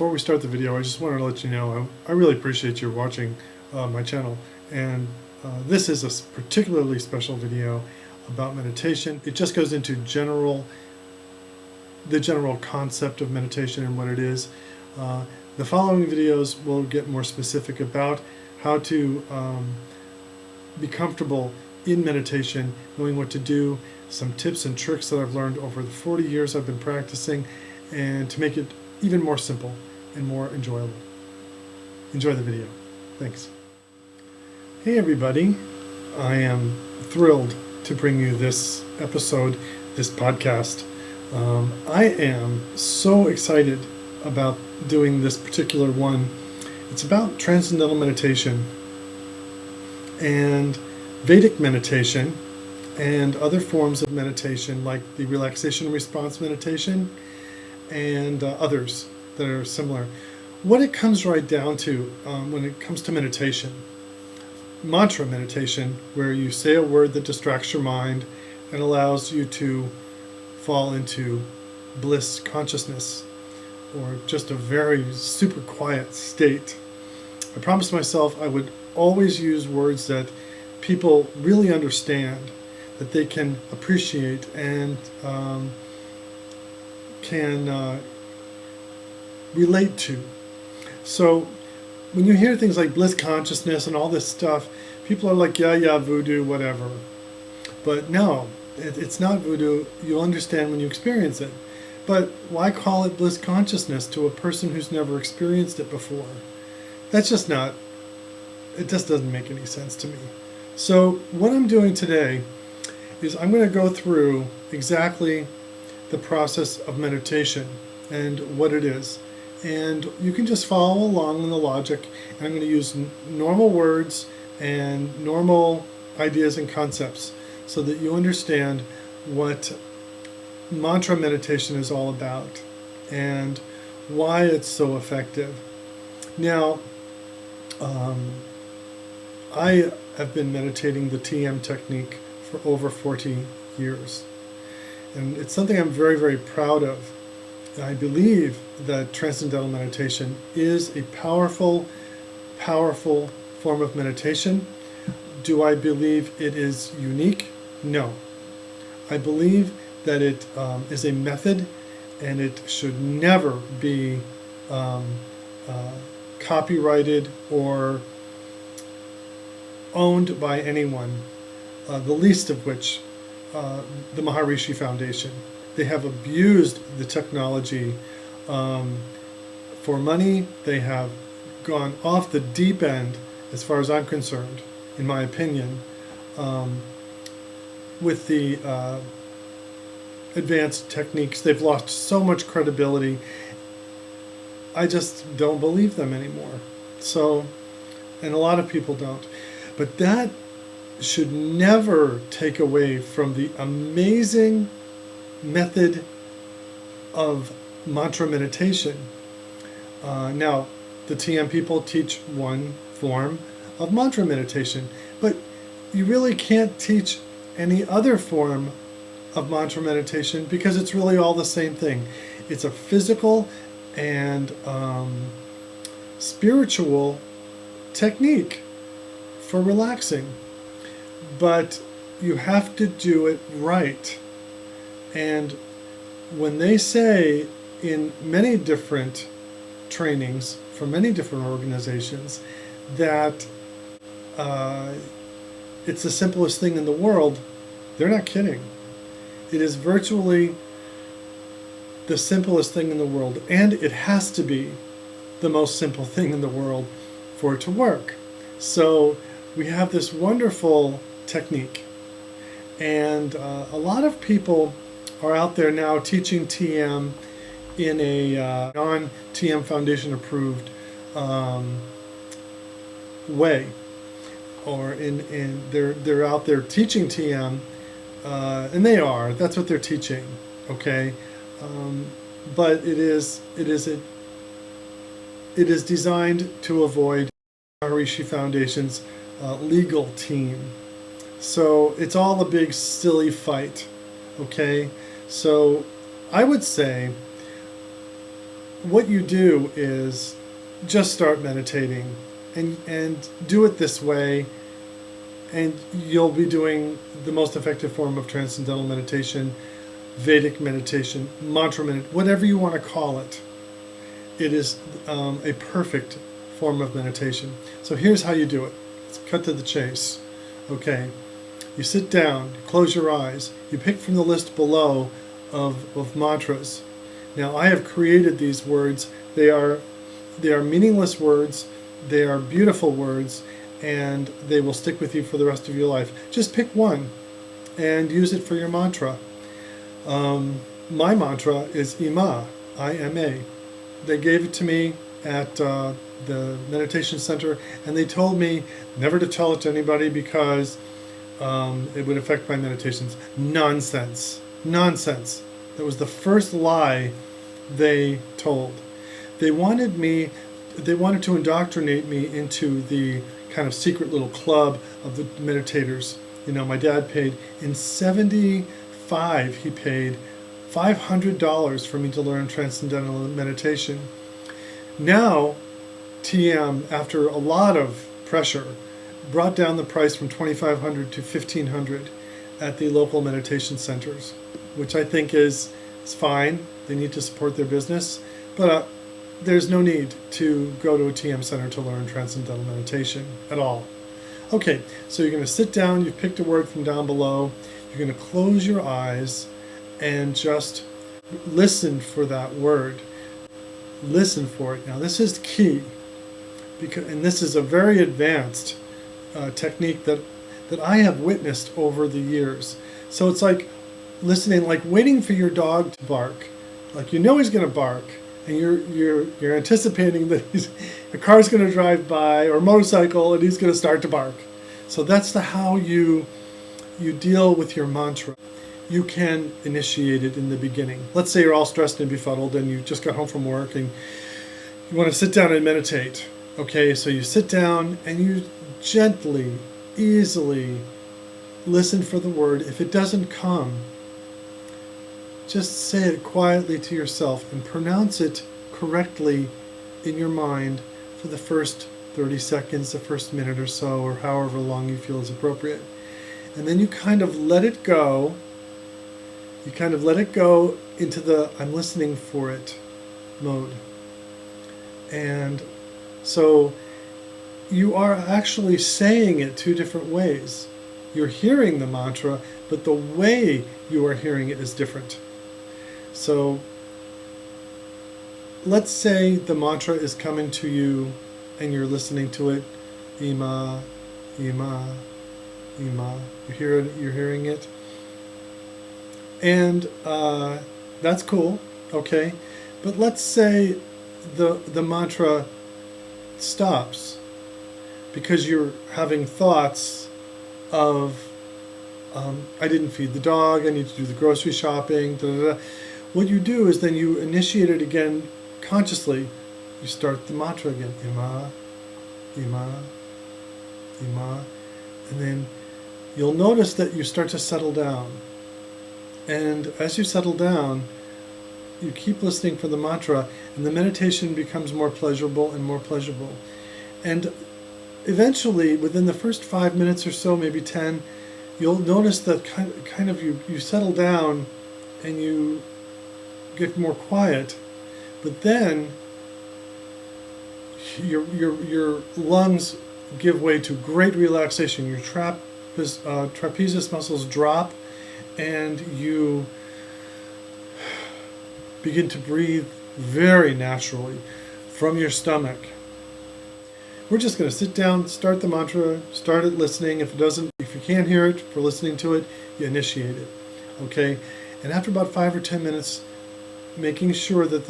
Before we start the video, I just wanted to let you know I really appreciate you watching my channel, and this is a particularly special video about meditation. It just goes into the general concept of meditation and what it is. The following videos will get more specific about how to be comfortable in meditation, knowing what to do, some tips and tricks that I've learned over the 40 years I've been practicing, and to make it even more simple and more enjoyable. Enjoy the video. Thanks. Hey everybody, I am thrilled to bring you this episode, this podcast. I am so excited about doing this particular one. It's about transcendental meditation and Vedic meditation and other forms of meditation like the relaxation response meditation and others that are similar. What it comes right down to when it comes to meditation, mantra meditation, where you say a word that distracts your mind and allows you to fall into bliss consciousness, or just a very super quiet state. I promised myself I would always use words that people really understand, that they can appreciate and can relate to. So when you hear things like bliss consciousness and all this stuff, people are like, yeah, voodoo, whatever. But no, it's not voodoo. You'll understand when you experience it. But why call it bliss consciousness to a person who's never experienced it before? That's just not, it just doesn't make any sense to me. So what I'm doing today is I'm going to go through exactly the process of meditation and what it is. And you can just follow along in the logic, and I'm going to use normal words and normal ideas and concepts so that you understand what mantra meditation is all about and why it's so effective. Now, I have been meditating the TM technique for over 40 years, and it's something I'm very, very proud of. I believe that transcendental meditation is a powerful, powerful form of meditation. Do I believe it is unique? No. I believe that it is a method, and it should never be copyrighted or owned by anyone, the least of which the Maharishi Foundation. They have abused the technology for money. They have gone off the deep end, as far as I'm concerned, in my opinion, with the advanced techniques. They've lost so much credibility. I just don't believe them anymore. So, and a lot of people don't. But that should never take away from the amazing method of mantra meditation. Now, the TM people teach one form of mantra meditation, but you really can't teach any other form of mantra meditation because it's really all the same thing. It's a physical and spiritual technique for relaxing, but you have to do it right. And when they say in many different trainings from many different organizations that it's the simplest thing in the world, they're not kidding. It is virtually the simplest thing in the world, and it has to be the most simple thing in the world for it to work. So we have this wonderful technique, and a lot of people are out there now teaching TM in a non-TM Foundation approved way, or they're out there teaching TM, and that's what they're teaching, okay, but it is designed to avoid Maharishi Foundation's legal team. So it's all a big silly fight, okay? So I would say what you do is just start meditating and do it this way, and you'll be doing the most effective form of transcendental meditation, Vedic meditation, mantra meditation, whatever you want to call it. It is a perfect form of meditation. So here's how you do it. Let's cut to the chase. Okay, you sit down, you close your eyes, you pick from the list below of mantras. Now I have created these words. They are meaningless words. They are beautiful words, and they will stick with you for the rest of your life. Just pick one and use it for your mantra. My mantra is Ima, I-M-A. They gave it to me at the meditation center, and they told me never to tell it to anybody because it would affect my meditations. Nonsense. Nonsense. That was the first lie they told. They wanted to indoctrinate me into the kind of secret little club of the meditators. You know, my dad paid, in 75, he paid $500 for me to learn transcendental meditation. Now, TM, after a lot of pressure, brought down the price from $2,500 to $1,500 at the local meditation centers, which I think is fine. They need to support their business, but there's no need to go to a TM center to learn transcendental meditation at all. Okay, so you're going to sit down, you've picked a word from down below, you're going to close your eyes and just listen for that word. Listen for it. Now this is key, and this is a very advanced technique that I have witnessed over the years. So it's like listening, like waiting for your dog to bark. Like, you know he's going to bark, and you're anticipating that a car's going to drive by, or a motorcycle, and he's going to start to bark. So that's how you deal with your mantra. You can initiate it in the beginning. Let's say you're all stressed and befuddled, and you just got home from work, and you want to sit down and meditate. Okay, so you sit down and you gently, easily listen for the word. If it doesn't come, just say it quietly to yourself and pronounce it correctly in your mind for the first 30 seconds, the first minute or so, or however long you feel is appropriate. And then you kind of let it go. You kind of let it go into the I'm listening for it mode. And so you are actually saying it two different ways. You're hearing the mantra, but the way you are hearing it is different. So let's say the mantra is coming to you and you're listening to it. Ima, Ima, Ima. You're hearing it. And that's cool, okay? But let's say the mantra stops because you're having thoughts of, I didn't feed the dog, I need to do the grocery shopping, da, da, da. What you do is then you initiate it again consciously. You start the mantra again, Ima, Ima, Ima, and then you'll notice that you start to settle down. And as you settle down, you keep listening for the mantra, and the meditation becomes more pleasurable and more pleasurable. And eventually, within the first 5 minutes or so, maybe 10, you'll notice that kind of you settle down and you get more quiet. But then your lungs give way to great relaxation. Your trapezius muscles drop, and you begin to breathe very naturally from your stomach. We're just going to sit down, start the mantra, start it listening. If you can't hear it for listening to it, you initiate it. Okay? And after about 5 or 10 minutes, making sure that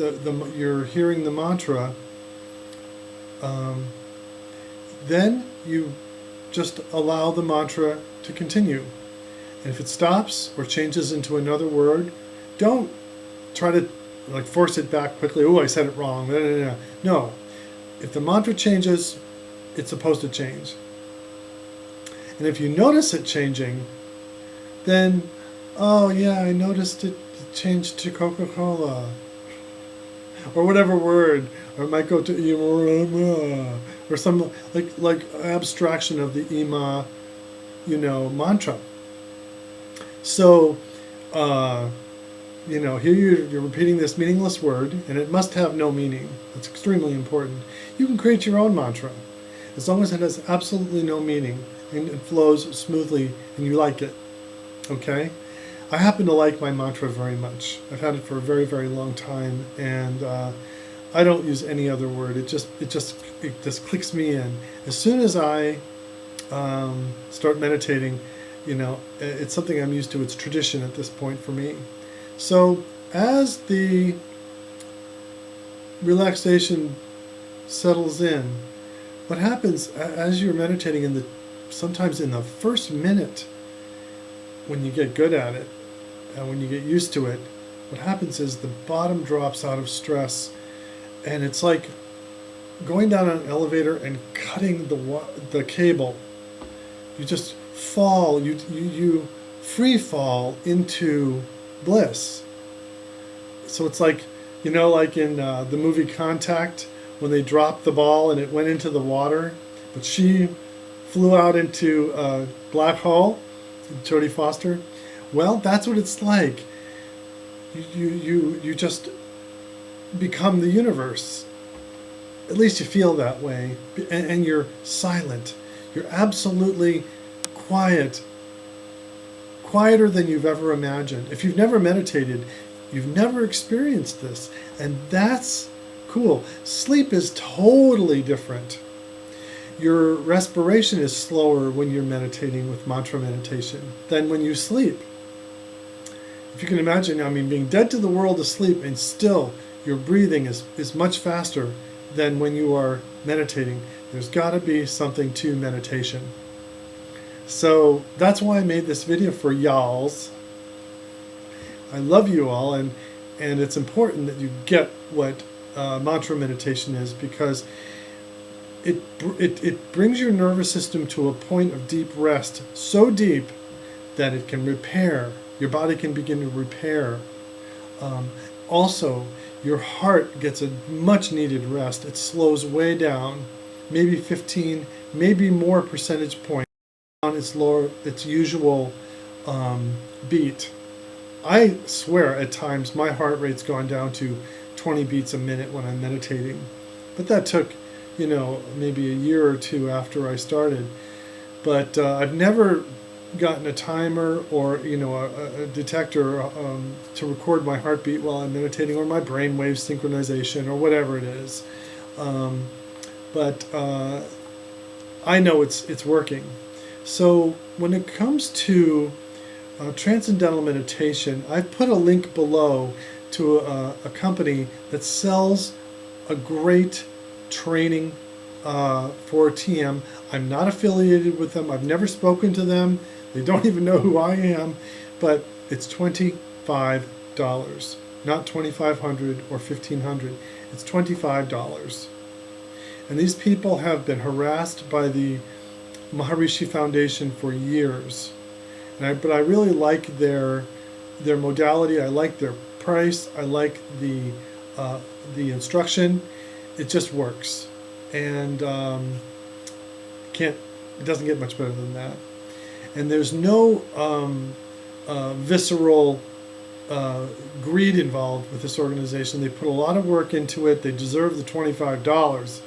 you're hearing the mantra, then you just allow the mantra to continue. And if it stops or changes into another word, don't try to force it back quickly. Oh, I said it wrong. No. If the mantra changes, it's supposed to change. And if you notice it changing, then, oh yeah, I noticed it changed to Coca-Cola. or whatever word, or it might go to Ima, or some like abstraction of the Ima, mantra. So, here you're repeating this meaningless word, and it must have no meaning. It's extremely important. You can create your own mantra, as long as it has absolutely no meaning and it flows smoothly and you like it. Okay? I happen to like my mantra very much. I've had it for a very, very long time, and I don't use any other word. It just clicks me in. As soon as I start meditating, it's something I'm used to. It's tradition at this point for me. So as the relaxation settles in, what happens as you're meditating sometimes in the first minute, when you get good at it and when you get used to it, what happens is the bottom drops out of stress, and it's like going down an elevator and cutting the cable. You just fall, you free fall into bliss. So it's like, like in the movie Contact, when they dropped the ball and it went into the water, but she flew out into a black hole, Jodie Foster. Well, that's what it's like. You just become the universe. At least you feel that way, and you're silent. You're absolutely quiet, quieter than you've ever imagined. If you've never meditated, you've never experienced this, and that's cool. Sleep is totally different. Your respiration is slower when you're meditating with mantra meditation than when you sleep. If you can imagine, being dead to the world asleep, and still your breathing is much faster than when you are meditating. There's got to be something to meditation. So that's why I made this video for y'alls. I love you all, and it's important that you get what mantra meditation is, because it brings your nervous system to a point of deep rest, so deep that it can repair. Your body can begin to repair. Also, your heart gets a much needed rest. It slows way down, maybe 15, maybe more percentage points on its usual beat. I swear at times my heart rate's gone down to 20 beats a minute when I'm meditating. But that took, maybe a year or two after I started. But I've never gotten a timer or, a detector to record my heartbeat while I'm meditating, or my brainwave synchronization, or whatever it is. But I know it's working. So when it comes to transcendental meditation, I've put a link below to a company that sells a great training for TM. I'm not affiliated with them. I've never spoken to them. They don't even know who I am, but it's $25, not $2,500 or $1,500. It's $25. And these people have been harassed by the Maharishi Foundation for years. But I really like their modality. I like their price. I like the instruction. It just works, and it doesn't get much better than that. And there's no visceral greed involved with this organization. They put a lot of work into it. They deserve the $25.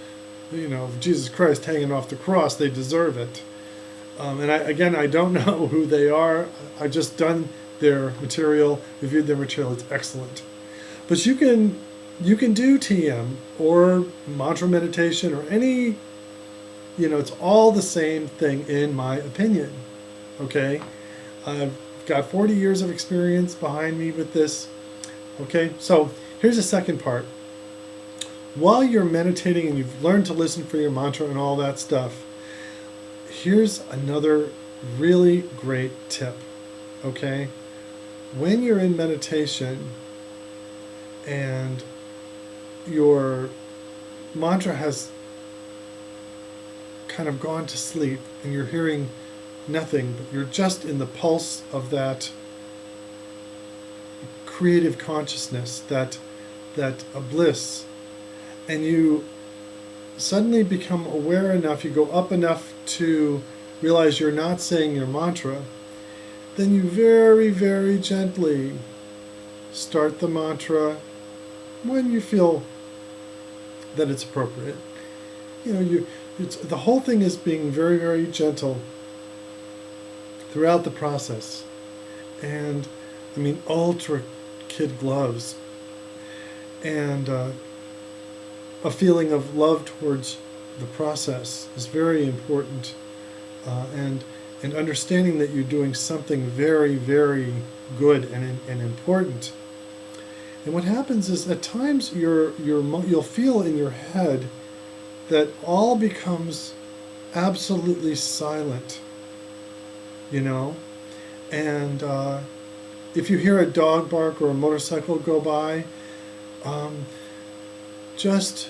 Jesus Christ hanging off the cross, they deserve it. And I don't know who they are. I've just done their material, reviewed their material. It's excellent. But you can do TM or mantra meditation or any, it's all the same thing in my opinion. Okay? I've got 40 years of experience behind me with this. Okay? So here's the second part. While you're meditating and you've learned to listen for your mantra and all that stuff, here's another really great tip. Okay? When you're in meditation and your mantra has kind of gone to sleep and you're hearing nothing, but you're just in the pulse of that creative consciousness, that that bliss, and you suddenly become aware enough, you go up enough to realize you're not saying your mantra, then you very, very gently start the mantra when you feel that it's appropriate. The whole thing is being very, very gentle throughout the process. And I mean, ultra kid gloves. And a feeling of love towards the process is very important. And understanding that you're doing something very, very good and important. And what happens is at times you'll feel in your head that all becomes absolutely silent, and if you hear a dog bark or a motorcycle go by, just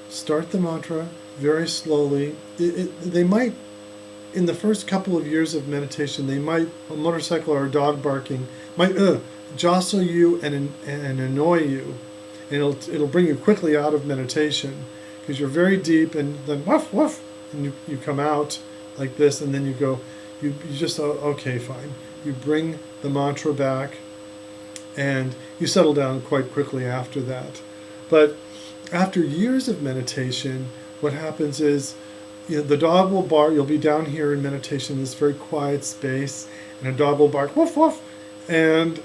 start the mantra very slowly. They might, in the first couple of years of meditation, a motorcycle or a dog barking might jostle you and annoy you, and it'll bring you quickly out of meditation because you're very deep, and then woof woof, and you come out like this, and then you go, you just okay, fine. You bring the mantra back, and you settle down quite quickly after that. But after years of meditation, what happens is, the dog will bark. You'll be down here in meditation, in this very quiet space, and a dog will bark, woof woof, and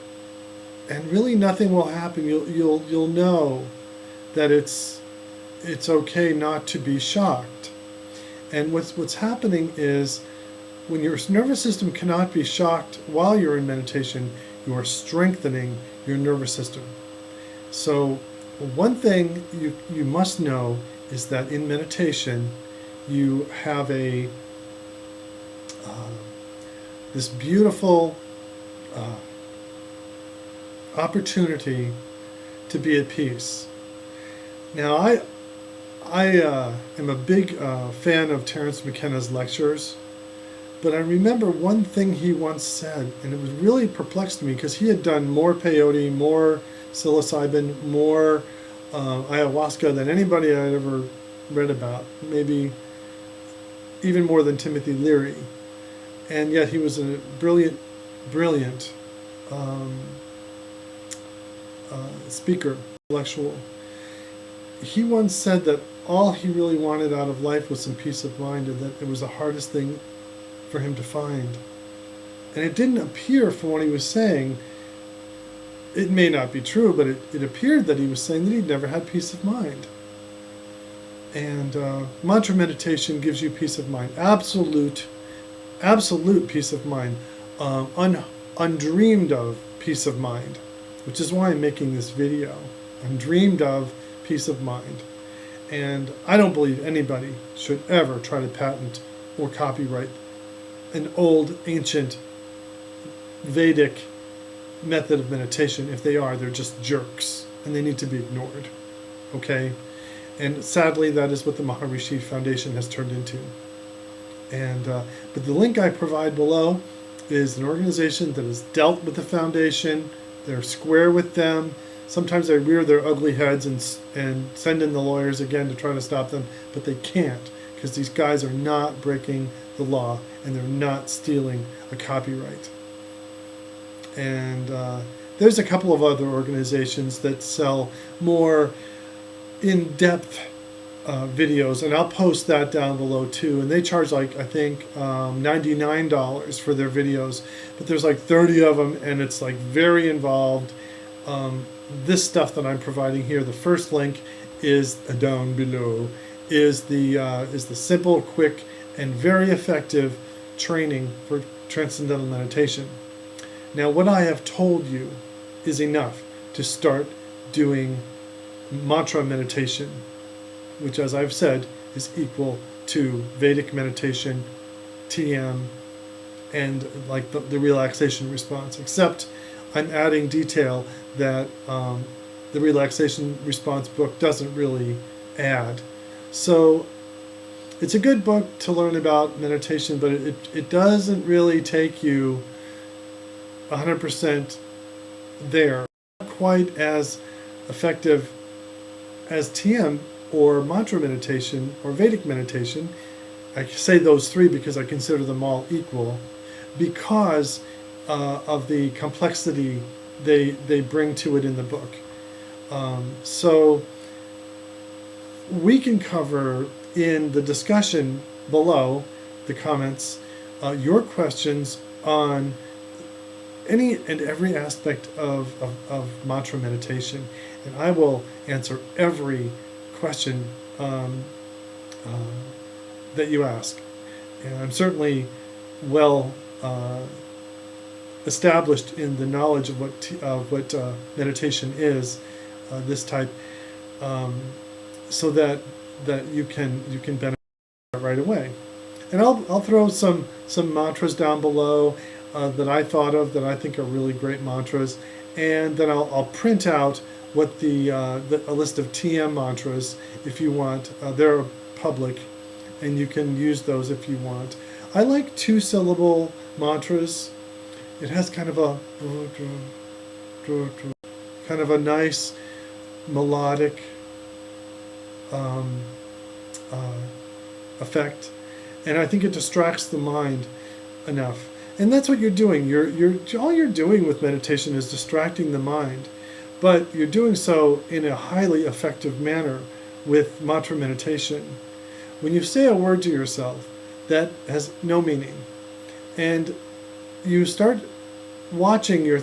really nothing will happen. You'll know that it's okay not to be shocked. And what's happening is, when your nervous system cannot be shocked while you're in meditation, you are strengthening your nervous system. So one thing you must know is that in meditation, you have this beautiful opportunity to be at peace. Now, I am a big fan of Terence McKenna's lectures, but I remember one thing he once said, and it was really perplexed me, because he had done more peyote, more psilocybin, more ayahuasca than anybody I had ever read about, maybe even more than Timothy Leary. And yet he was a brilliant speaker, intellectual. He once said that all he really wanted out of life was some peace of mind, and that it was the hardest thing for him to find. And it didn't appear, from what he was saying, it may not be true, but it appeared that he was saying that he'd never had peace of mind. And mantra meditation gives you peace of mind, absolute peace of mind, undreamed of peace of mind, which is why I'm making this video. Undreamed of peace of mind. And I don't believe anybody should ever try to patent or copyright an old, ancient, Vedic method of meditation. If they are, they're just jerks, and they need to be ignored. Okay? And sadly, that is what the Maharishi Foundation has turned into. And but the link I provide below is an organization that has dealt with the foundation. They're square with them. Sometimes they rear their ugly heads and send in the lawyers again to try to stop them, but they can't, because these guys are not breaking the law, and they're not stealing a copyright. And there's a couple of other organizations that sell more in-depth videos, and I'll post that down below too. And they charge I think $99 for their videos, but there's 30 of them, and it's very involved. This stuff that I'm providing here, the first link is down below, is the simple, quick, and very effective training for transcendental meditation. Now, what I have told you is enough to start doing mantra meditation, which, as I've said, is equal to Vedic meditation, TM, and the relaxation response, except I'm adding detail that the relaxation response book doesn't really add. So it's a good book to learn about meditation, but it doesn't really take you 100% there. Not quite as effective as TM or mantra meditation or Vedic meditation. I say those three because I consider them all equal, because of the complexity they bring to it in the book. So we can cover in the discussion below the comments your questions on any and every aspect of mantra meditation, and I will answer every question that you ask. And I'm certainly well established in the knowledge of what meditation is, this type, so that you can benefit right away. And I'll throw some mantras down below that I thought of that I think are really great mantras, and then I'll print out what a list of TM mantras if you want. They're public, and you can use those if you want. I like 2-syllable mantras. It has kind of a nice melodic effect, and I think it distracts the mind enough. And that's what you're doing. All you're doing with meditation is distracting the mind, but you're doing so in a highly effective manner with mantra meditation. When you say a word to yourself that has no meaning, and you start watching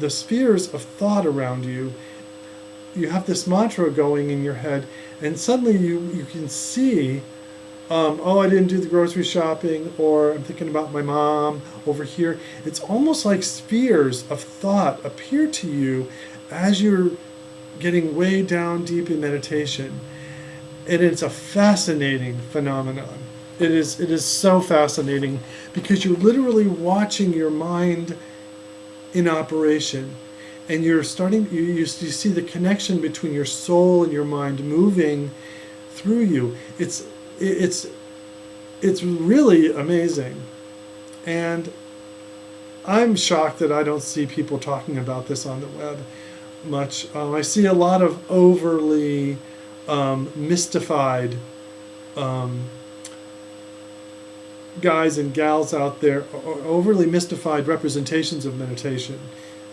the spheres of thought around you, you have this mantra going in your head, and suddenly you can see, oh, I didn't do the grocery shopping, or I'm thinking about my mom over here. It's almost like spheres of thought appear to you as you're getting way down deep in meditation. And it's a fascinating phenomenon. It is so fascinating, because you're literally watching your mind in operation, and you're starting, you see the connection between your soul and your mind moving through you. It's really amazing, and I'm shocked that I don't see people talking about this on the web much. I see a lot of overly mystified guys and gals out there, overly mystified representations of meditation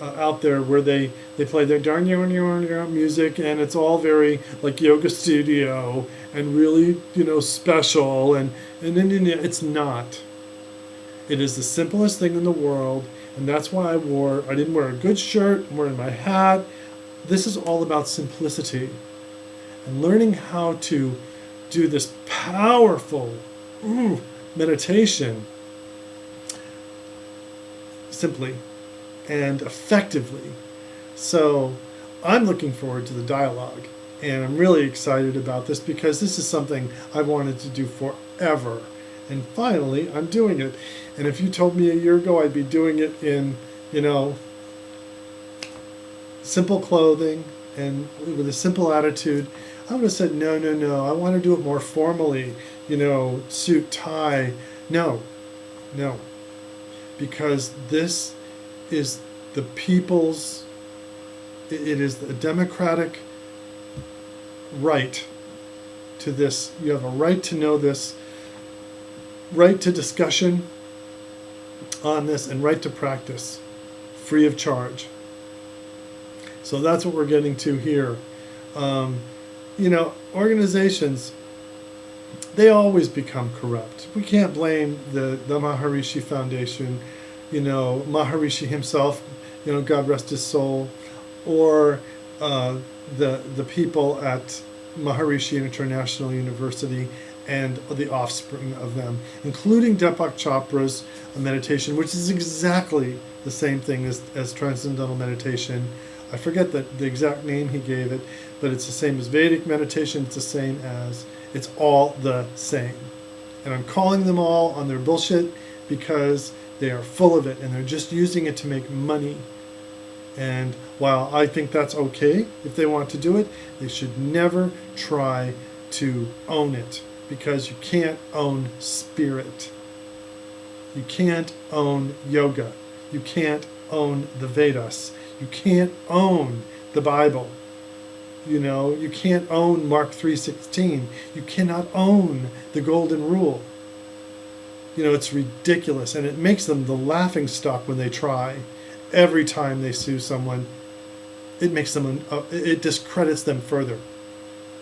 out there, where they play their darn music, and it's all very like yoga studio and really special, and it's not. It is the simplest thing in the world, and that's why I didn't wear a good shirt, I'm wearing my hat. This is all about simplicity and learning how to do this powerful meditation simply and effectively. So I'm looking forward to the dialogue, and I'm really excited about this, because this is something I've wanted to do forever, and finally I'm doing it. And if you told me a year ago I'd be doing it in simple clothing and with a simple attitude, I would have said no, I want to do it more formally, suit, tie. No, because this is the people's, it is the democratic right to this. You have a right to know this, right to discussion on this, and right to practice free of charge. So that's what we're getting to here. Organizations, they always become corrupt. We can't blame the Maharishi Foundation, Maharishi himself, God rest his soul, or the people at Maharishi International University and the offspring of them, including Deepak Chopra's meditation, which is exactly the same thing as Transcendental Meditation. I forget the exact name he gave it, but it's the same as Vedic meditation. It's all the same. And I'm calling them all on their bullshit, because they are full of it, and they're just using it to make money. And while I think that's okay if they want to do it, they should never try to own it, because you can't own spirit. You can't own yoga. You can't own the Vedas. You can't own the Bible. You know, you can't own Mark 3:16. You cannot own the golden rule. You know, it's ridiculous, and it makes them the laughing stock when they try. Every time they sue someone, it makes them, it discredits them further,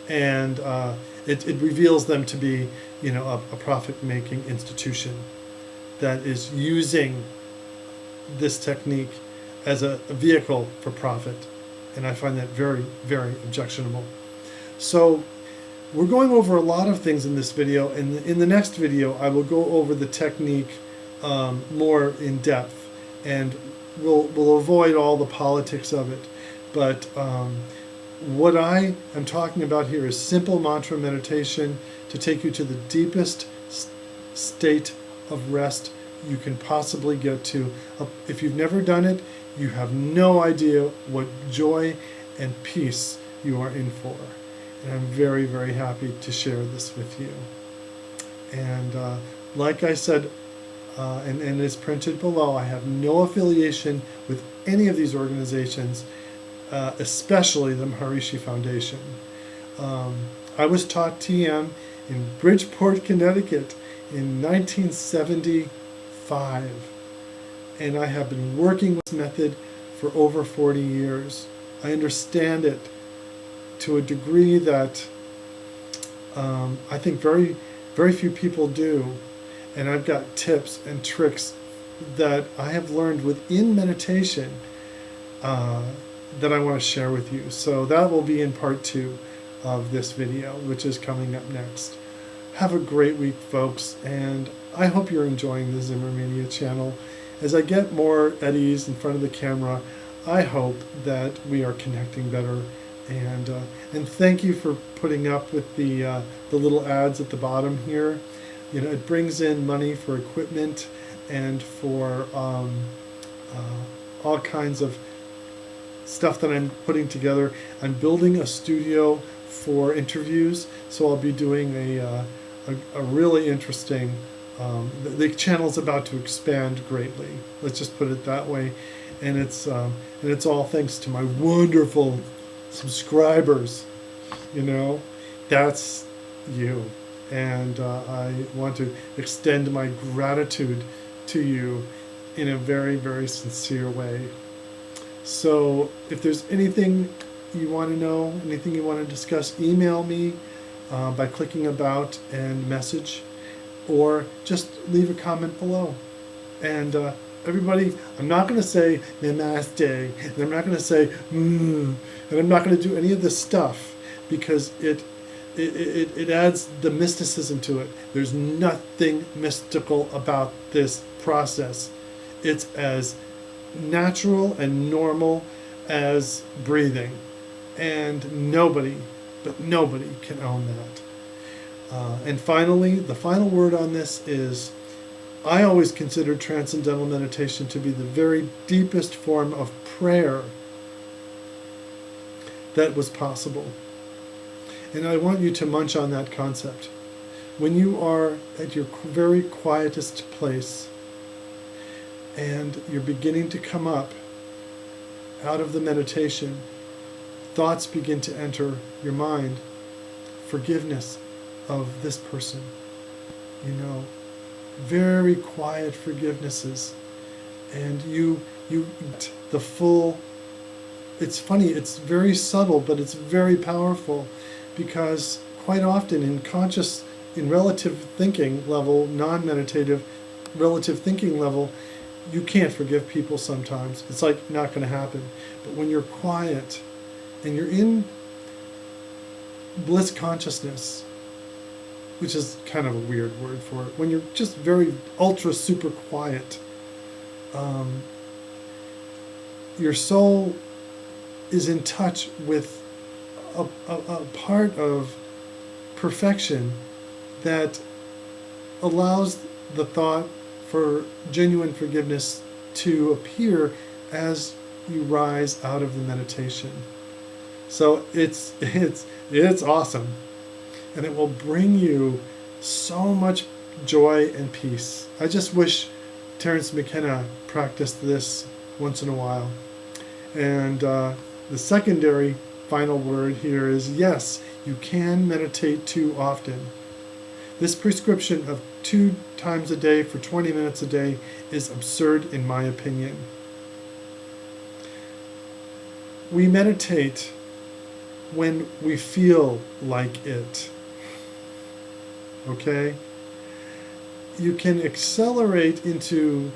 and it reveals them to be, you know, a profit-making institution that is using this technique as a vehicle for profit, and I find that very, very objectionable. So we're going over a lot of things in this video, and in the next video I will go over the technique more in depth, and we'll avoid all the politics of it. But what I am talking about here is simple mantra meditation to take you to the deepest state of rest you can possibly get to. If you've never done it, you have no idea what joy and peace you are in for. And I'm very, very happy to share this with you. And like I said, and it's printed below, I have no affiliation with any of these organizations, especially the Maharishi Foundation. I was taught TM in Bridgeport, Connecticut in 1975. And I have been working with this method for over 40 years. I understand it to a degree that I think very, very few people do. And I've got tips and tricks that I have learned within meditation that I want to share with you. So that will be in part 2 of this video, which is coming up next. Have a great week, folks, and I hope you're enjoying the Zimmer Mania channel. As I get more at ease in front of the camera, I hope that we are connecting better. And thank you for putting up with the little ads at the bottom here. You know, it brings in money for equipment and for all kinds of stuff that I'm putting together. I'm building a studio for interviews, so I'll be doing a really interesting. The channel's about to expand greatly. Let's just put it that way, and it's all thanks to my wonderful subscribers. You know, that's you, and I want to extend my gratitude to you in a very, very sincere way. So if there's anything you want to know, anything you want to discuss, email me by clicking about and message, or just leave a comment below. And everybody, I'm not going to say namaste, and I'm not going to say and I'm not going to do any of this stuff, because it adds the mysticism to it. There's nothing mystical about this process. It's as natural and normal as breathing, and nobody can own that. And finally, the final word on this is, I always considered transcendental meditation to be the very deepest form of prayer that was possible. And I want you to munch on that concept. When you are at your very quietest place and you're beginning to come up out of the meditation, thoughts begin to enter your mind. Forgiveness of this person, you know, very quiet forgivenesses, and you the full. It's funny, it's very subtle, but it's very powerful, because quite often in relative thinking level, non-meditative relative thinking level, you can't forgive people sometimes. It's like not going to happen. But when you're quiet and you're in bliss consciousness, which is kind of a weird word for it, when you're just very ultra super quiet, your soul is in touch with a part of perfection that allows the thought for genuine forgiveness to appear as you rise out of the meditation. So it's awesome, and it will bring you so much joy and peace. I just wish Terence McKenna practiced this once in a while. And the secondary final word here is yes, you can meditate too often. This prescription of 2 times a day for 20 minutes a day is absurd in my opinion. We meditate when we feel like it. Okay? You can accelerate into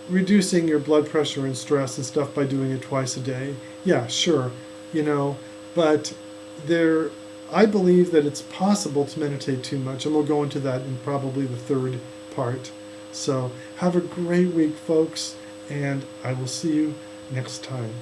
reducing your blood pressure and stress and stuff by doing it twice a day. Yeah, sure, but I believe that it's possible to meditate too much, and we'll go into that in probably the third part. So have a great week, folks, and I will see you next time.